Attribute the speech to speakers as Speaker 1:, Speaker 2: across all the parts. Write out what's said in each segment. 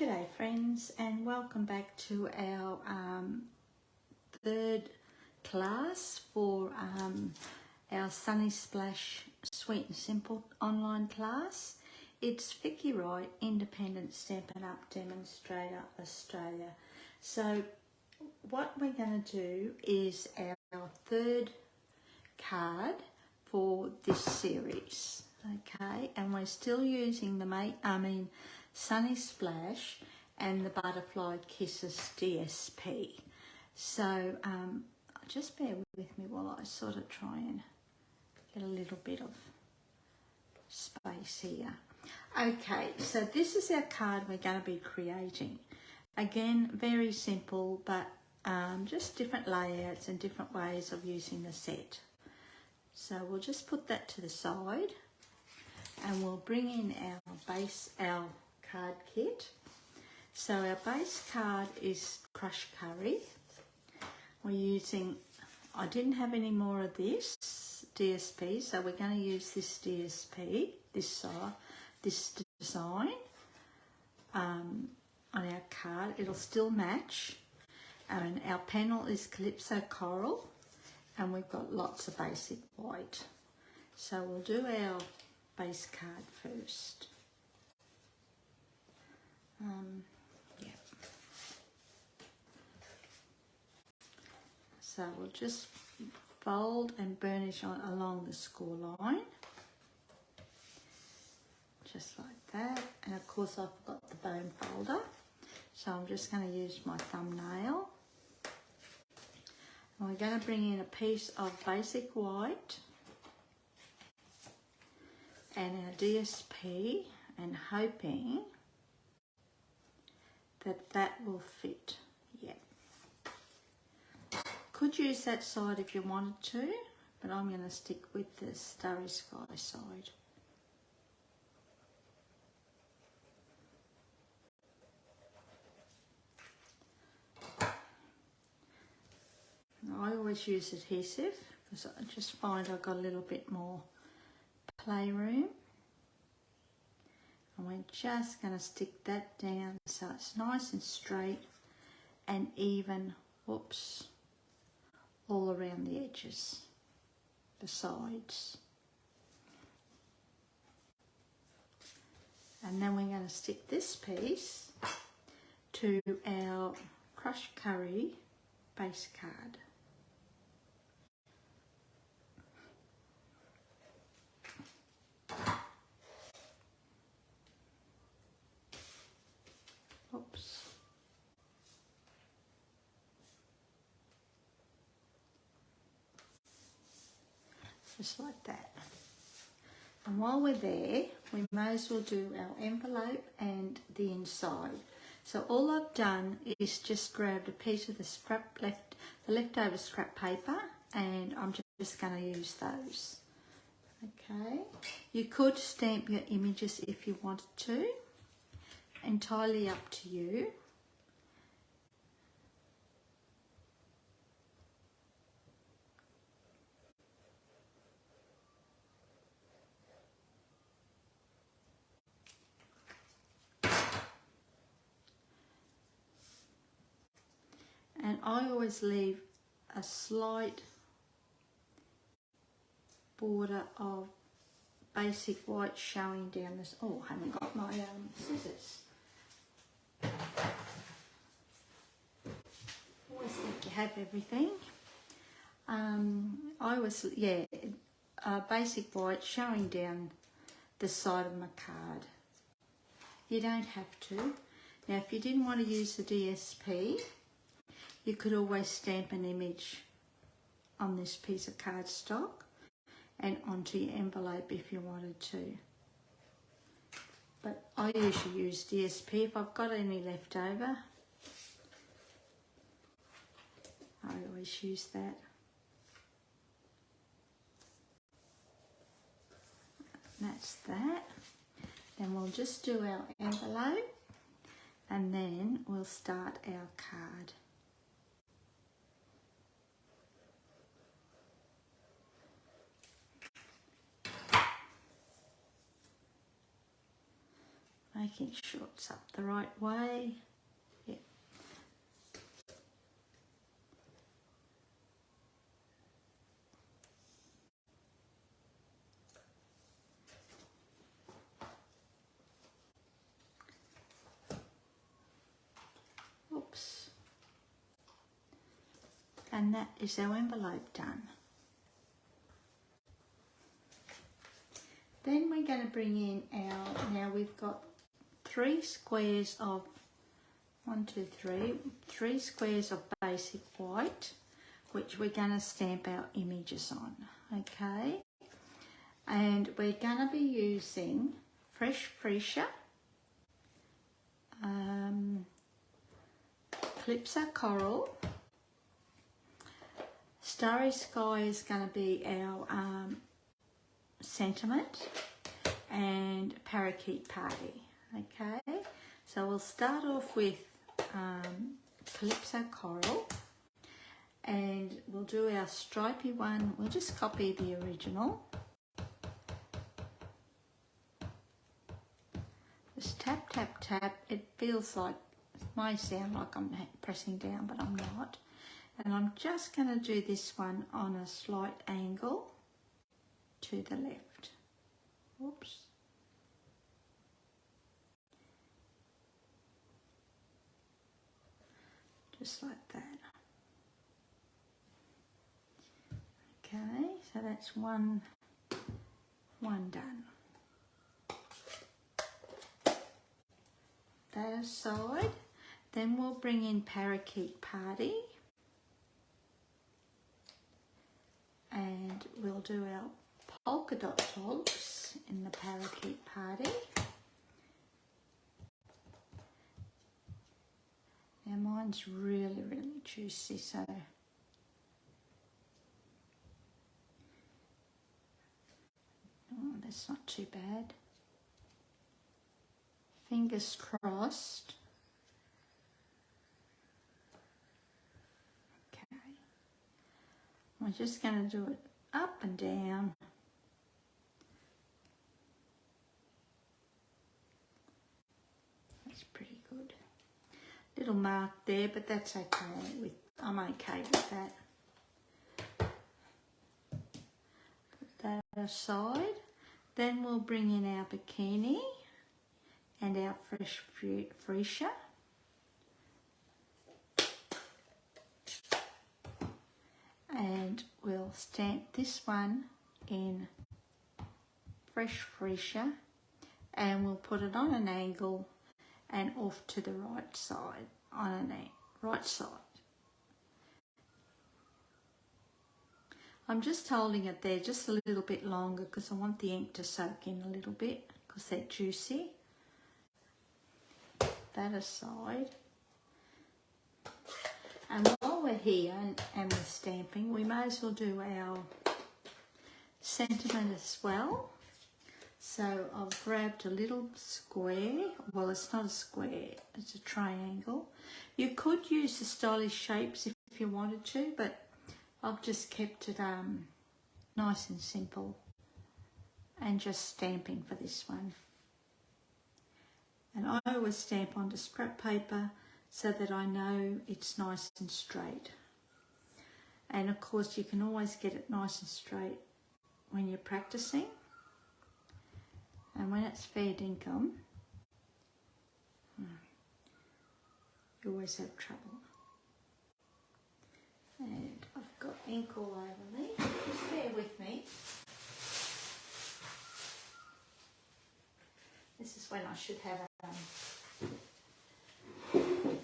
Speaker 1: G'day friends, and welcome back to our third class for our Sunny Splash Sweet and Simple online class. It's Vickywright, Independent Stampin' Up Demonstrator Australia. So what we're going to do is our third card for this series, okay? And we're still using the Sunny Splash and the Butterfly Kisses DSP. So just bear with me while I sort of try and get a little bit of space here. Okay, so this is our card we're going to be creating. Again, very simple, but just different layouts and different ways of using the set. So we'll just put that to the side and we'll bring in our card kit. So our base card is Crushed Curry. We're using, I didn't have any more of this DSP, so we're going to use this DSP, this design on our card. It'll still match. And our panel is Calypso Coral, and we've got lots of basic white. So we'll do our base card first. So we'll just fold and burnish along the score line, just like that. And of course I've got the bone folder, so I'm just going to use my thumbnail. And we're going to bring in a piece of basic white and our DSP, and hoping that will fit. Yeah. Could use that side if you wanted to, but I'm going to stick with the Starry Sky side. I always use adhesive because I just find I've got a little bit more playroom. And we're just going to stick that down so it's nice and straight and even, whoops, all around the edges, the sides. And then we're going to stick this piece to our Crushed Curry base card. Oops. Just like that. And while we're there, we may as well do our envelope and the inside. So all I've done is just grabbed a piece of the leftover scrap paper, and I'm just going to use those. Okay. You could stamp your images if you wanted to. Entirely up to you. And I always leave a slight border of basic white showing down this. Oh, I haven't got my scissors. Always think you have everything. I always, basic white showing down the side of my card. You don't have to. Now, if you didn't want to use the DSP, you could always stamp an image on this piece of cardstock and onto your envelope if you wanted to. But I usually use DSP if I've got any left over. I always use that. That's that. Then we'll just do our envelope and then we'll start our card. making sure it's up the right way. Yeah. Oops. And that is our envelope done. Then we're going to bring in our, now we've got 3 squares of, 3 squares of basic white, which we're going to stamp our images on, okay? And we're going to be using fresh Freesia, Calypso Coral, Starry Sky is going to be our sentiment, and Parakeet Party, okay? So we'll start off with Calypso Coral, and we'll do our stripy one. We'll just copy the original. Just tap, tap, tap. It feels like, it may sound like I'm pressing down, but I'm not. And I'm just going to do this one on a slight angle to the left. Oops. Just like that. Okay, so that's one done. That aside, then we'll bring in Parakeet Party, and we'll do our polka dot dogs in the Parakeet Party. Now mine's really, really juicy, so oh, that's not too bad. Fingers crossed. Okay. I'm just going to do it up and down. That's pretty good. Little mark there, but that's okay. I'm okay with that. Put that aside. Then we'll bring in our bikini and our fresh Freesia. And we'll stamp this one in fresh Freesia, and we'll put it on an angle and off to the right side, on an right side. I'm just holding it there just a little bit longer because I want the ink to soak in a little bit because they're juicy. That aside. And while we're here and we're stamping, we may as well do our sentiment as well. So I've grabbed a little square. Well, it's not a square, it's a triangle. You could use the stylish shapes if you wanted to, but I've just kept it nice and simple and just stamping for this one. And I always stamp onto scrap paper so that I know it's nice and straight. And of course you can always get it nice and straight when you're practicing. And when it's fair dinkum, you always have trouble. And I've got ink all over me. Just bear with me. This is when I should have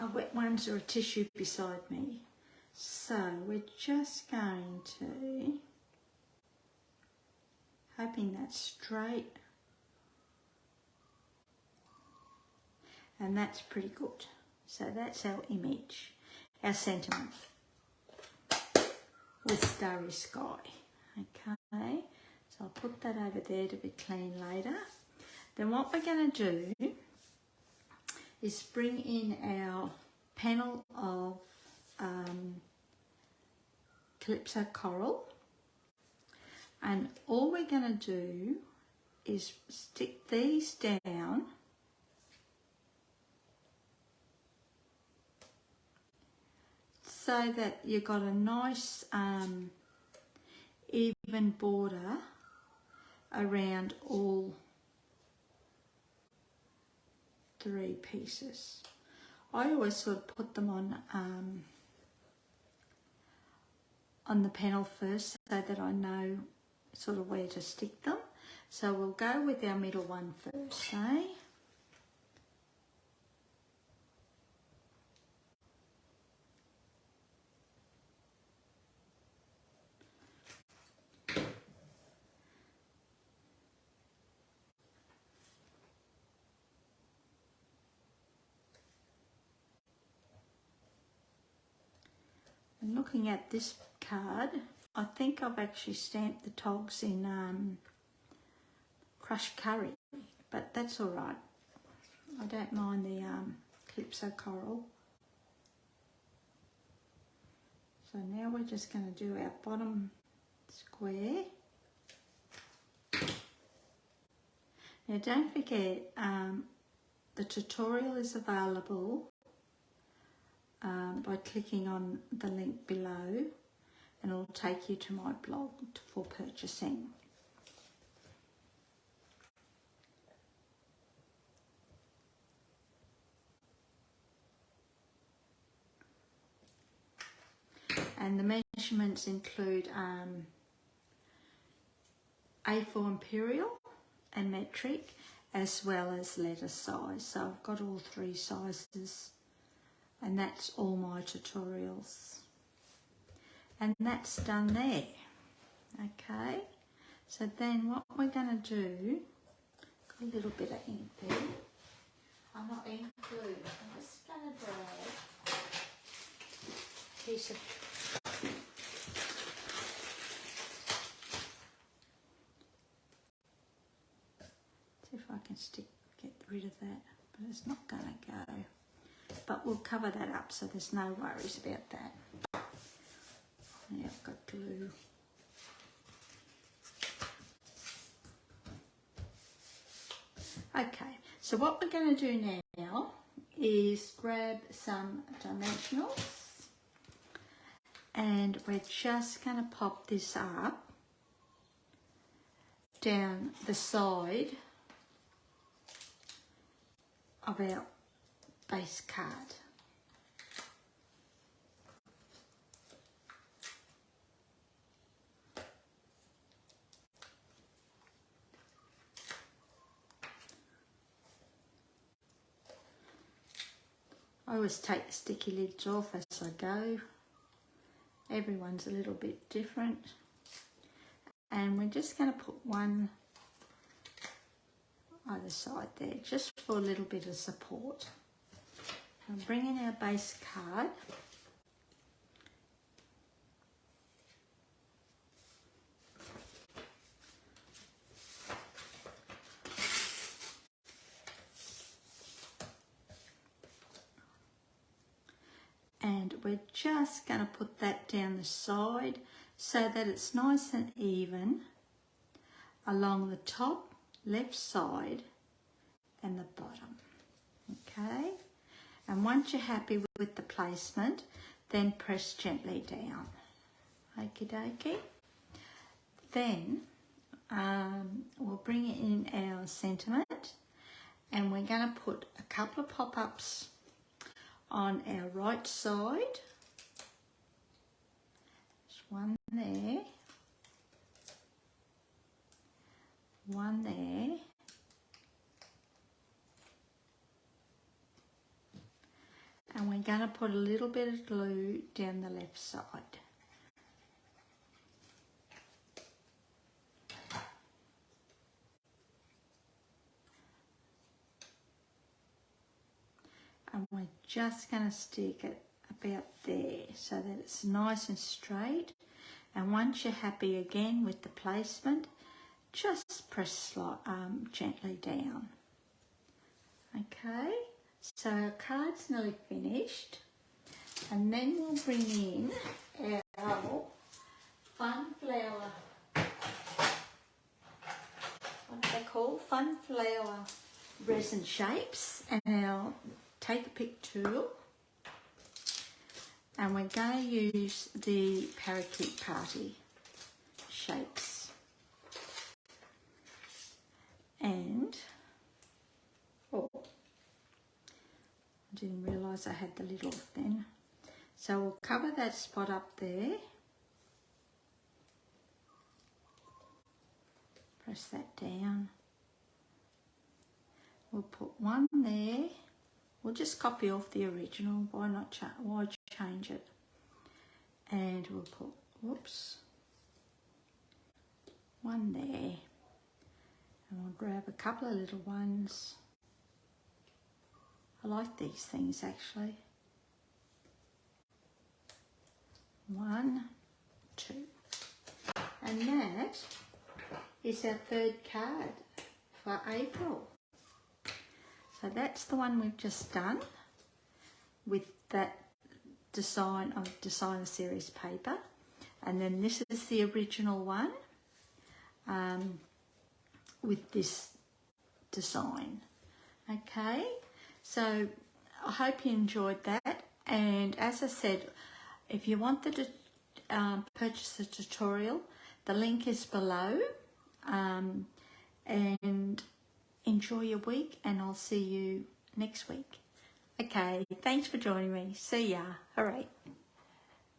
Speaker 1: a wet one or a tissue beside me. So we're just going to, hoping that's straight. And that's pretty good. So that's our image, our sentiment with Starry Sky. Okay, so I'll put that over there to be clean later. Then what we're going to do is bring in our panel of Calypso Coral, and all we're going to do is stick these down so that you've got a nice even border around all 3 pieces. I always sort of put them on the panel first so that I know sort of where to stick them. So we'll go with our middle one first, eh? And looking at this card, I think I've actually stamped the togs in crushed curry, but that's all right. I don't mind the Calypso coral. So now we're just going to do our bottom square. Now don't forget, the tutorial is available by clicking on the link below, and it'll take you to my blog for purchasing. And the measurements include A4 imperial and metric, as well as letter size. So I've got all 3 sizes, and that's all my tutorials. And that's done there. Okay, so then what we're going to do, got a little bit of ink there. I'm not ink glue. I'm just going to drag a piece of see if I can get rid of that, but it's not going to go. But we'll cover that up, so there's no worries about that. Yeah, I've got glue. Okay, so what we're going to do now is grab some dimensionals, and we're just going to pop this up down the side of our base card. I always take the sticky lids off as I go. Everyone's a little bit different. And we're just going to put one either side there, just for a little bit of support. I'm bringing our base card. And we're just going to put that down the side so that it's nice and even along the top, left side and the bottom. Okay, and once you're happy with the placement, then press gently down. Okie dokie. Then we'll bring in our sentiment, and we're going to put a couple of pop-ups on our right side. There's one there, one there, and we're going to put a little bit of glue down the left side. And we're just going to stick it about there so that it's nice and straight. And once you're happy again with the placement, just press gently down. Okay, so our card's nearly finished. And then we'll bring in our fun flower, what are they called? Fun flower resin shapes, and our take a pick tool, And we're going to use the Parakeet Party shapes. And, oh, I didn't realise I had the lid off then. So we'll cover that spot up there. Press that down. We'll put one there. We'll just copy off the original. Why change it? And we'll put, whoops, one there. And we'll grab a couple of little ones. I like these things actually. 1, 2. And that is our third card for April. So that's the one we've just done with that design of Designer Series paper. And then this is the original one with this design. Okay, so I hope you enjoyed that. And as I said, if you want to purchase the tutorial, the link is below. And enjoy your week, and I'll see you next week. Okay, thanks for joining me. See ya. All right.